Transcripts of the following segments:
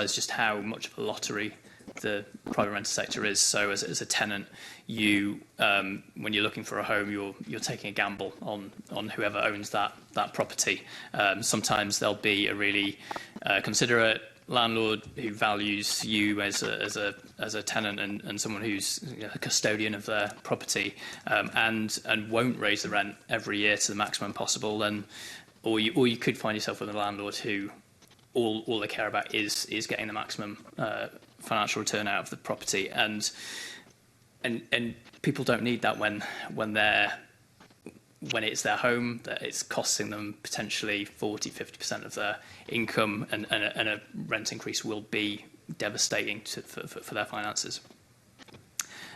just how much of a lottery the private rental sector is. So as a tenant, you when you're looking for a home, you're taking a gamble on whoever owns that property. Sometimes there'll be a really considerate landlord who values you as a tenant and someone who's a custodian of their property, and won't raise the rent every year to the maximum possible. Or you could find yourself with a landlord who all they care about is getting the maximum financial return out of the property, and people don't need that when it's their home, that it's costing them potentially 40–50% of their income, and a rent increase will be devastating for their finances.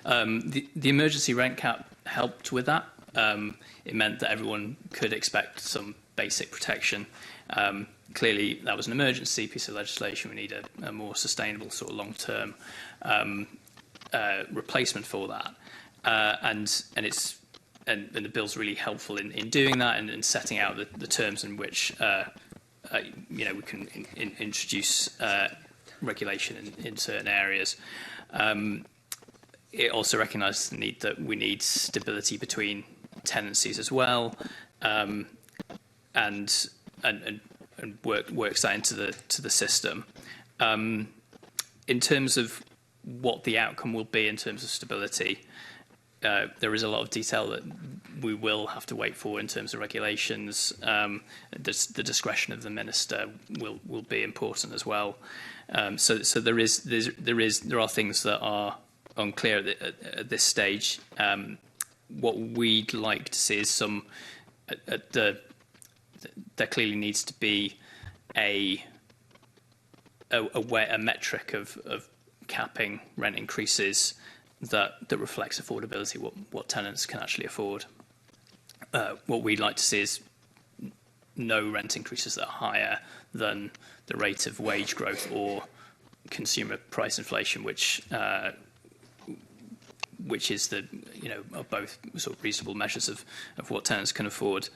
The emergency rent cap helped with that. It meant that everyone could expect some basic protection. Clearly, that was an emergency piece of legislation. We need a more sustainable sort of long-term replacement for that, and the bill's really helpful in doing that and setting out the terms in which we can introduce regulation in certain areas. It also recognises the need that we need stability between tenancies as well, and works that into the system. In terms of what the outcome will be in terms of stability, there is a lot of detail that we will have to wait for in terms of regulations. The discretion of the minister will be important as well. So there are things that are unclear at this stage. What we'd like to see is there clearly needs to be a metric of capping rent increases that reflects affordability, what tenants can actually afford. What we'd like to see is no rent increases that are higher than the rate of wage growth or consumer price inflation, which is are both sort of reasonable measures of what tenants can afford.